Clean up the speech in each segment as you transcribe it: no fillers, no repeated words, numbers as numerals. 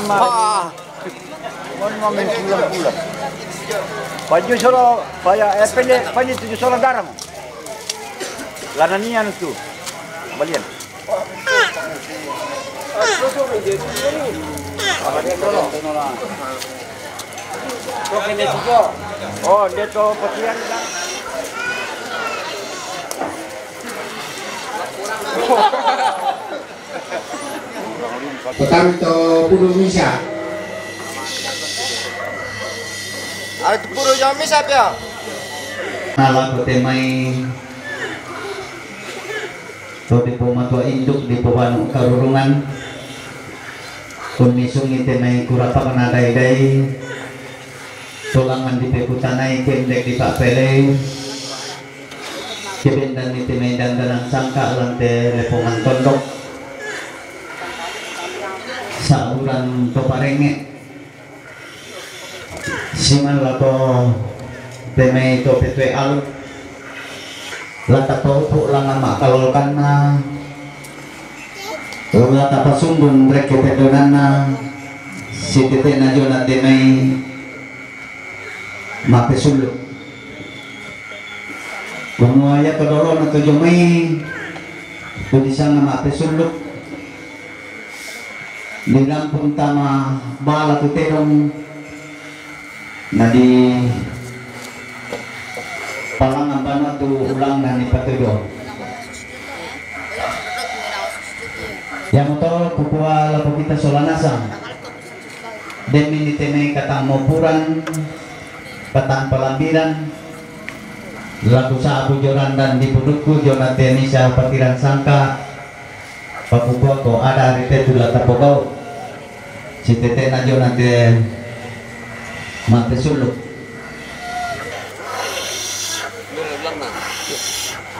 Mohon main bulan-bulan. Baju solo, pendek 7 solo garam. Lananian itu, balian. Oh, dia tu petian kan? Petang to puno misa. Itu puro jam misa ya. Nala ko temay to di po matua induk di po banu karurungan kun misung ite may kurapa kana dayday tulangan di pekutanay kendek di papele kebendan ite may dandanan sangka lante lepongan tondok sauran to parenge siman lato temay to petwe al lata po lang ang makalolkan na lata pasumbong rekepedonan na si tete na yun at may mapesulo kumuaya ko dolo na to yung may kudisang na mapesulo nilang punta bala tuterong na di palang ang banat tu ulang na ni patudo. Yang motor kukuha lapo kita solanasang. Demi ni temay katang mopuran, patang palambiran. Lagu sa abu joran dan di pudukku jonate ni sa patiran sangka. Pakukuha ko ada rite tu latapokau. Si tete na jonate matesuluk.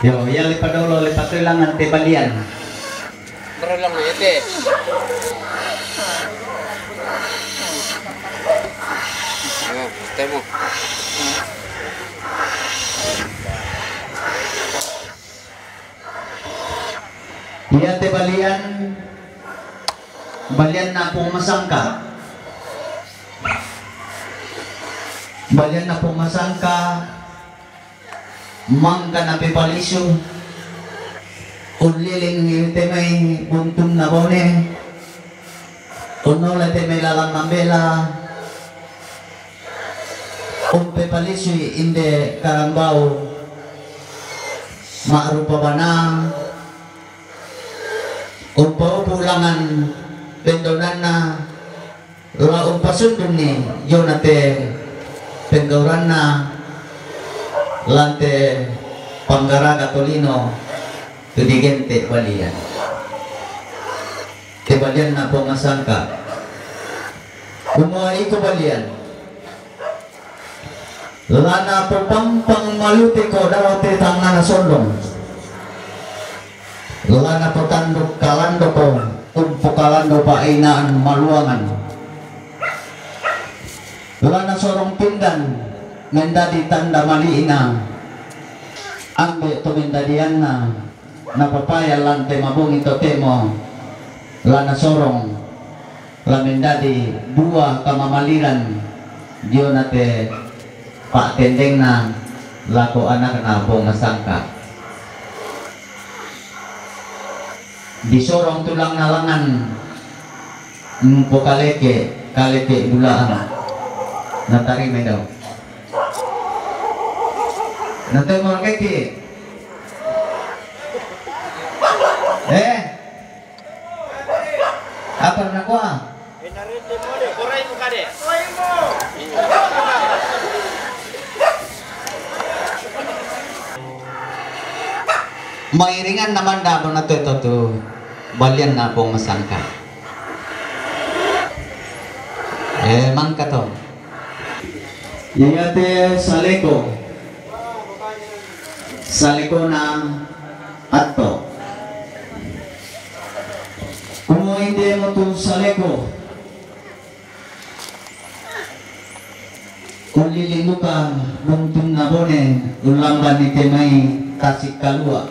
Yo, yang lipat dulu, lipat tulang ante balian. Berulang ya teh. Temu. Iya te balian na pong masangka. Balian na pong masangka. Mangga na pipalisyo uliling ite may buntum na bone unol ite may lalang nambela pipalisyo inde karambao maarupa ba na pulangan pendonan na laong pasundun ni yun ate penggauran na lante Panggara Katolino tudigente balian kebalian na po masangka kumuha iko balian lana po pampang maluti ko daw te tangan na sondong lana po tandok kalando ko umpo kalando pa inaan maluangan lana sorong pindan mendadi tanda maliina ambe tumindadian na napapaya lante mabung ito temo lana sorong lamendadi dua kamamaliran diyo nate pak tendeng na lako anak na po masangka di sorong tulang nalangan po kaleke bulaan natari may daw nanti mau kaki, apa nak kuah? Mairingan naman dabo na to balian na pong masangka. Mangka to. Yayate saleko na ato kung hindi mo ito saleko kung lilingo ka buntun na bone ulamban ni temay tasik kalua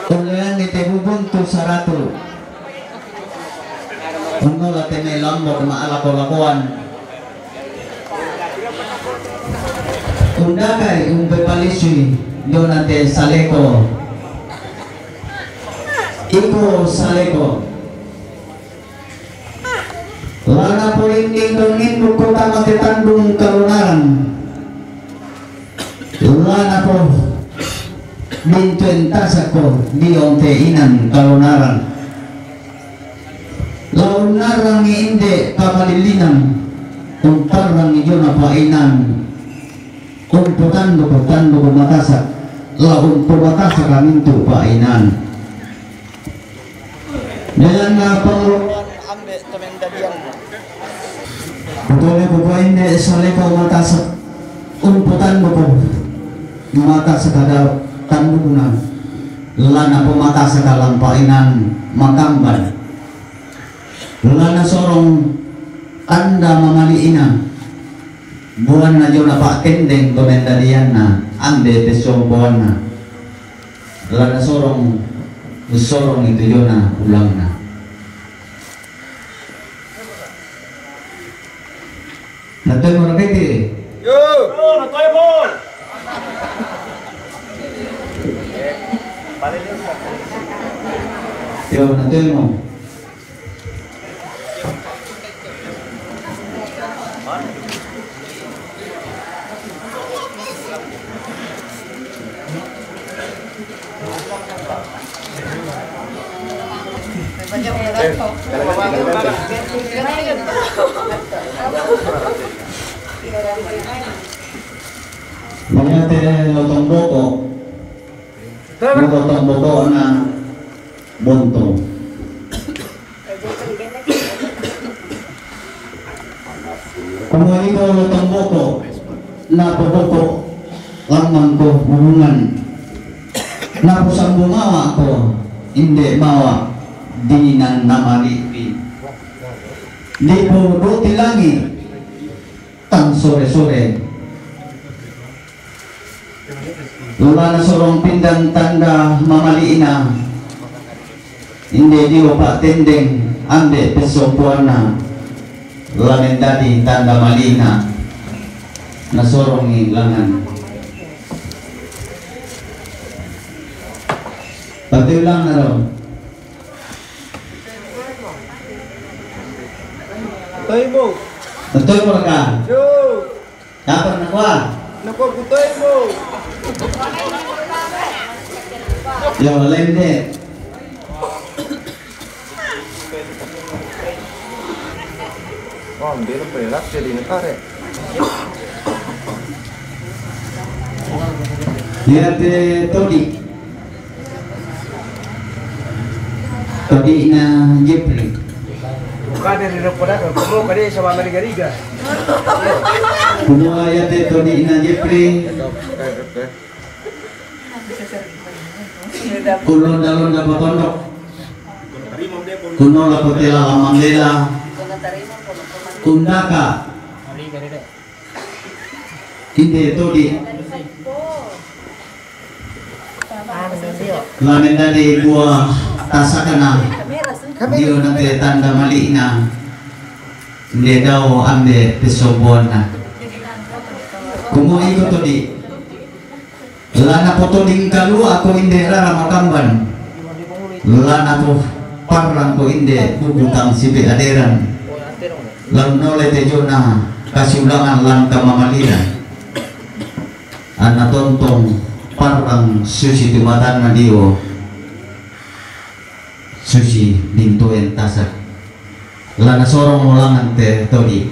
kung lilan ni tebubunto sarato Uno la teme lombok maalako-lakuan. Undakay umpepalisui donate saleko. Iko saleko. Lana po inding dongin bukota matitandung kalunaran. Lana po mintuentas ako dionte inan kalunaran. Launarang hindi kamalilinan. Untarang iyo na painan. Umputando ko matasak. Laun pumatasak kaminto painan. Dayan na panguluan ambe tumendadian. Putuli ko hindi salikaw matasak. Umputando ko matasak kada tando ko na. Lana pumatasak kalang painan makamban. Lana sorong tanda mamaliina. Buwan na yun na pakendeng tumendadian na ande tesong buwan na. Lana sorong itu yun na ulang na. Natoy mo na kiti? Yo! Natoy mo! Yo, natoy mo. Manyate lotong boko. Lotong boko na bunto. Kumuha ko lotong boko na paboko lamang ko hubungan. Na pusang bumawa ko hindi mawa di nang namalipi. Di po duti langit tang sore-sore. Lula na sorong pindang tanda mamaliina. Hindi di pa tendeng ande pesopuan na. Lamin dadi tanda malina na sorong ilangan. Pati ulang na ron. Toy mo! Natoy mo ka. Yo! Dapat na kwa. Naku, kutoy mo! Yo, lain de. Oh, hindi na pala. Jadi na pare. Lihat Todi. Todi na Jeffrey. Bukan dari repoda, kalau kali sama Amerika. Kumuha yate Todi na Jeffrey. Kuno dalon na patondok. Kuno la putila lamang lela. Kundaka. Hindi Todi. Lamin dari gua tasakana. Dio nanti tanda malina. Hindi daw ambe pesobon na. Kumuha ko Todi. Lana po to ding kalu ako hindi raramakamban. Lana po parang ko hindi bubutang sibi aderan. Launole tejo na kasiulangan lang kamamaliran. Anatontong parang susi tumatan na dio. Susi dintuin tasak. Lana sorong ulangan te Todi.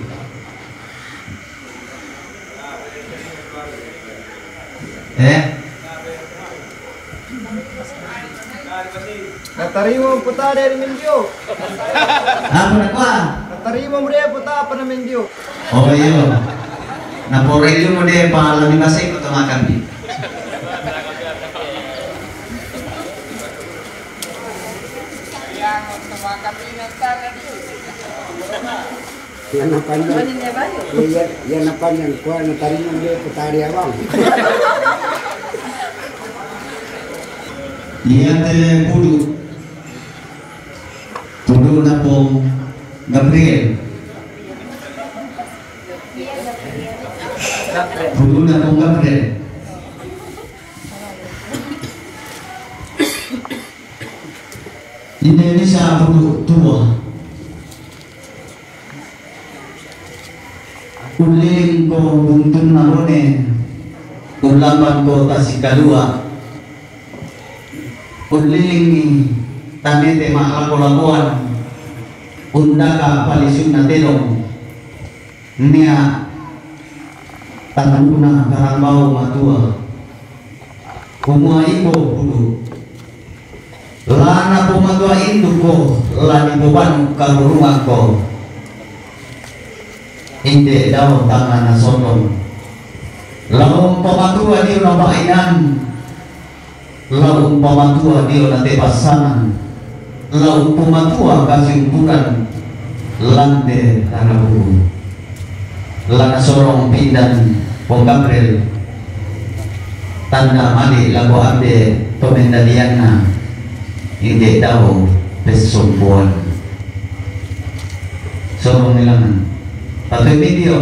Natarimo puta dari Mendyo. Apa na kwa? Natarimo mo rin puta pa na Mendyo. Okay yun. Naporelyo mo din pangalan ni Masay ko tumakan din. Yan ang panyan. Yan ang panyan. Kuha na tarin yung liyo putari abang. Iyan pudu. Pudu na po Gabriel. Budu na kong Gabriel. Indonesia budu tua. Uling ko buntun na rone. Ulaman ko tasikadua. Uling tanete makalakulakuan. Undaka palisyon na tinong niya tanuna karambaw matua kumuha ko bulu lana pumatua induk ko lani buban karurungan ko hindi daw tangan na sotong laung pamatua niyo na mainan laung pamatua niyo na tepasanan laung pumatua kasimpukan lande tanabu lana sorong pindan Pong Gabriel tanda mali lagu amde pemendalian na hindi daw pesumpuan sorong nilangan patuloy video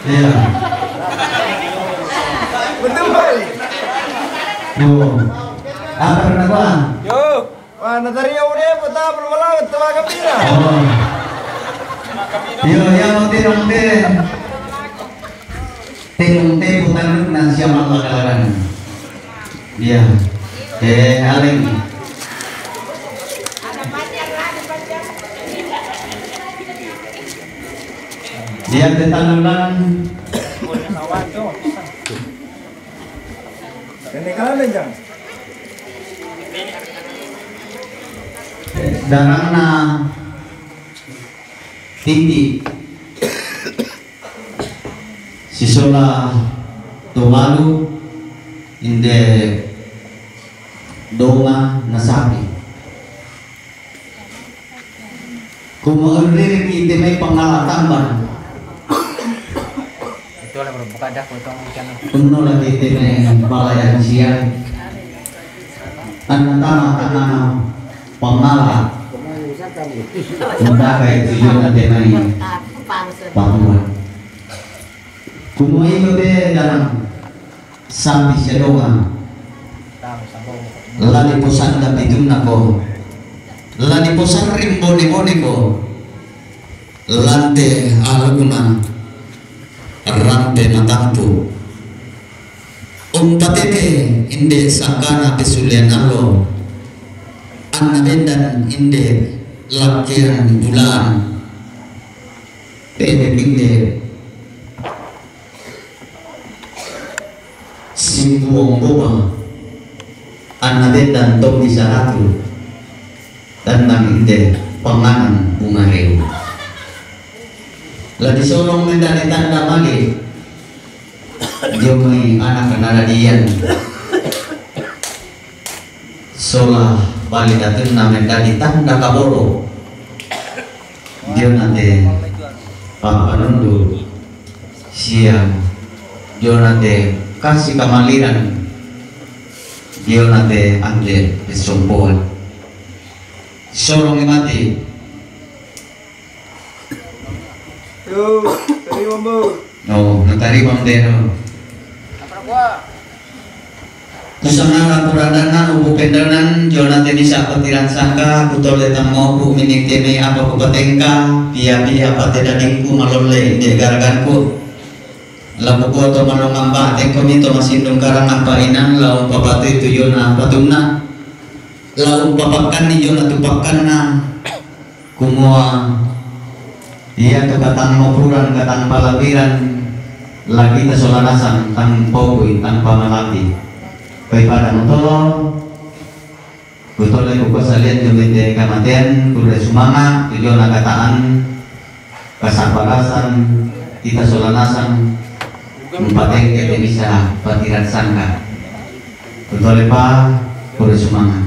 iya Betul boy. yo apa pernah gua Yo, wah natari udah peta belum malam teman kambira. oh yo yang mau tinong bukan nan siapa kalaran iya aling dia tetanang Ini kalian jang. darahna tinggi sisola tumalu inde donga nasabi kumulirik inde may pangalatan Itu lah berbuka dah potong ikan. kuno lagi inde may balayan siya tama pangala undaka itu yun natin ay patuan kumuha ko de dalam sabi siya doon lalipusan na bidun na ko lalipusan rin boni-boni ko lante alaguna rante na tampo patete hindi sakana pesulian alo ang nabendan hindi lakiran bulan pwede hindi simbuong buwa ang nabendan tong di saratu dan nang hindi panganan bumareo lagi solong mendani tanda mali dia may anak kanaladian sola balik datun namin dari tanda kaboro dia nanti papanundu siang dia nanti kasih kamaliran dia nanti ande disumpuan sorong mati Yo, terima bu. no natarimang deno Kusana puradanan ubu pendanan jonate bisa petiran sangka kutol detang mau mining teme apa kupatengka pia pate dadingku malole de garaganku lamu ko to manongamba tengko mito masindong karang apa inan lau papate tuyona patumna lau papakan ni yona tupakan na kumua iya to katang mopuran katang palabiran lagi tasolanasan tang pogoy tanpa malati pada motor betul lagi buku salian jumlah kematian kuda semangat tujuan kataan kasabarasan kita solanasan empat yang bisa patiran sangka betul pak kuda semangat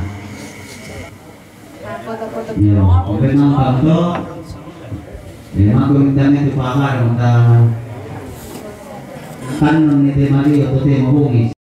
ya oke nampak tuh ya aku mintanya di pakar untuk kanon ni Mario Puti Mahungis.